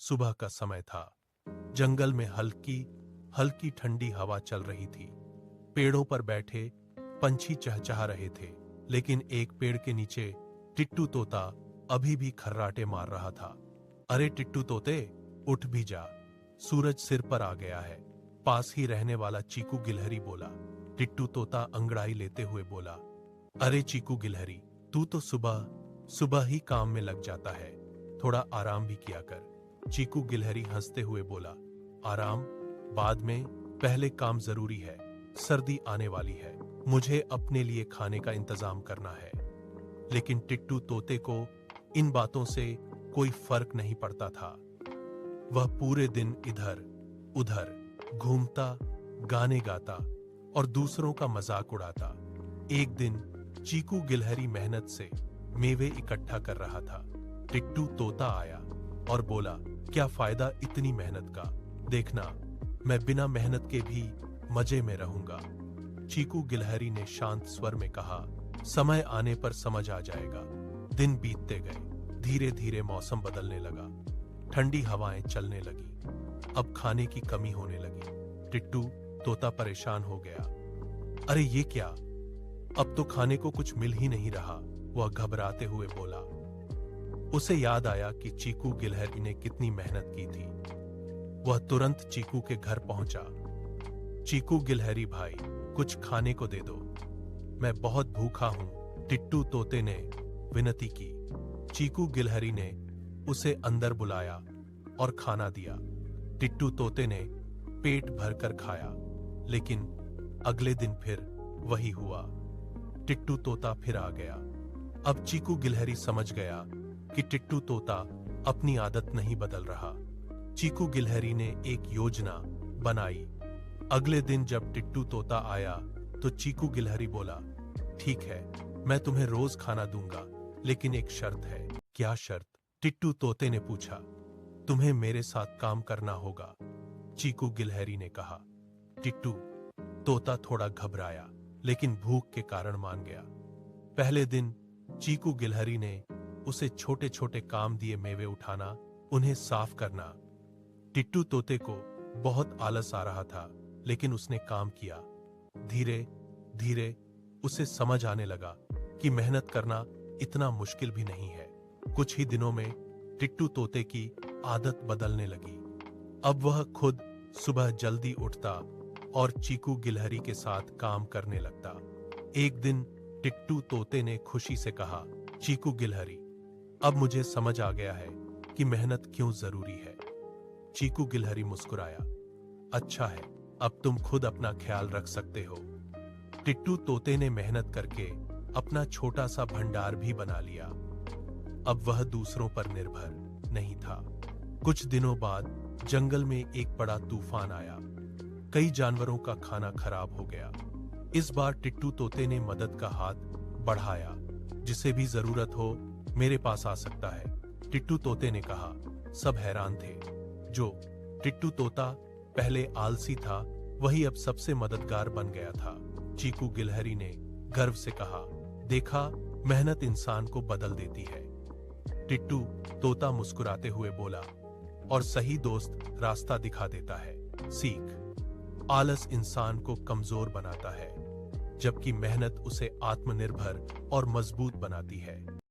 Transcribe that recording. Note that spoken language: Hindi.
सुबह का समय था। जंगल में हल्की हल्की ठंडी हवा चल रही थी। पेड़ों पर बैठे पंछी चहचहा रहे थे, लेकिन एक पेड़ के नीचे टिट्टू तोता अभी भी खर्राटे मार रहा था। अरे टिट्टू तोते, उठ भी जा, सूरज सिर पर आ गया है। पास ही रहने वाला चीकू गिलहरी बोला। टिट्टू तोता अंगड़ाई लेते हुए बोला, अरे चीकू गिलहरी, तू तो सुबह सुबह ही काम में लग जाता है, थोड़ा आराम भी किया कर। चीकू गिलहरी हंसते हुए बोला, आराम बाद में, पहले काम जरूरी है। सर्दी आने वाली है, मुझे अपने लिए खाने का इंतजाम करना है। लेकिन टिट्टू तोते को इन बातों से कोई फर्क नहीं पड़ता था। वह पूरे दिन इधर उधर घूमता, गाने गाता और दूसरों का मजाक उड़ाता। एक दिन चीकू गिलहरी मेहनत से मेवे इकट्ठा कर रहा था। टिट्टू तोता आया और बोला, क्या फायदा इतनी मेहनत का, देखना मैं बिना मेहनत के भी मजे में रहूंगा। चीकू गिलहरी ने शांत स्वर में कहा, समय आने पर समझ आ जाएगा। दिन बीतते गए, धीरे धीरे मौसम बदलने लगा, ठंडी हवाएं चलने लगी, अब खाने की कमी होने लगी। टिट्टू तोता परेशान हो गया। अरे ये क्या, अब तो खाने को कुछ मिल ही नहीं रहा, वह घबराते हुए बोला। उसे याद आया कि चीकू गिलहरी ने कितनी मेहनत की थी। वह तुरंत चीकू के घर पहुंचा। चीकू गिलहरी भाई, कुछ खाने को दे दो, मैं बहुत भूखा हूं, टिट्टू तोते ने विनती की। चीकू गिलहरी ने उसे अंदर बुलाया और खाना दिया। टिट्टू तोते ने पेट भरकर खाया, लेकिन अगले दिन फिर वही हुआ। टिट्टू तोता फिर आ गया। अब चीकू गिलहरी समझ गया कि टिट्टू तोता अपनी आदत नहीं बदल रहा। चीकू गिलहरी ने एक योजना बनाई। अगले दिन जब टिट्टू तोता आया तो चीकू गिलहरी बोला, ठीक है, मैं तुम्हें रोज खाना दूंगा, लेकिन एक शर्त है। क्या शर्त? टिट्टू तोते ने पूछा। तुम्हें मेरे साथ काम करना होगा, चीकू गिलहरी ने कहा। टिट्टू तोता थोड़ा घबराया, लेकिन भूख के कारण मान गया। पहले दिन चीकू गिलहरी ने उसे छोटे छोटे काम दिए, मेवे उठाना, उन्हें साफ करना। टिट्टू तोते को बहुत आलस आ रहा था, लेकिन उसने काम किया। धीरे धीरे उसे समझ आने लगा कि मेहनत करना इतना मुश्किल भी नहीं है। कुछ ही दिनों में टिट्टू तोते की आदत बदलने लगी। अब वह खुद सुबह जल्दी उठता और चीकू गिलहरी के साथ काम करने लगता। एक दिन टिट्टू तोते ने खुशी से कहा, चीकू गिलहरी, अब मुझे समझ आ गया है कि मेहनत क्यों जरूरी है। चीकू गिलहरी मुस्कुराया, अच्छा है, अब तुम खुद अपना ख्याल रख सकते हो। टिट्टू तोते ने मेहनत करके अपना छोटा सा भंडार भी बना लिया। अब वह दूसरों पर निर्भर नहीं था। कुछ दिनों बाद जंगल में एक बड़ा तूफान आया। कई जानवरों का खाना खराब हो गया। इस बार टिट्टू तोते ने मदद का हाथ बढ़ाया। जिसे भी जरूरत हो मेरे पास आ सकता है, टिट्टू तोते ने कहा। सब हैरान थे। जो टिट्टू तोता पहले आलसी था, वही अब सबसे मददगार बन गया था। चीकू गिलहरी ने गर्व से कहा, देखा, मेहनत इंसान को बदल देती है। टिट्टू तोता मुस्कुराते हुए बोला, और सही दोस्त रास्ता दिखा देता है। सीख, आलस इंसान को कमजोर बनाता है, जबकि मेहनत उसे आत्मनिर्भर और मजबूत बनाती है।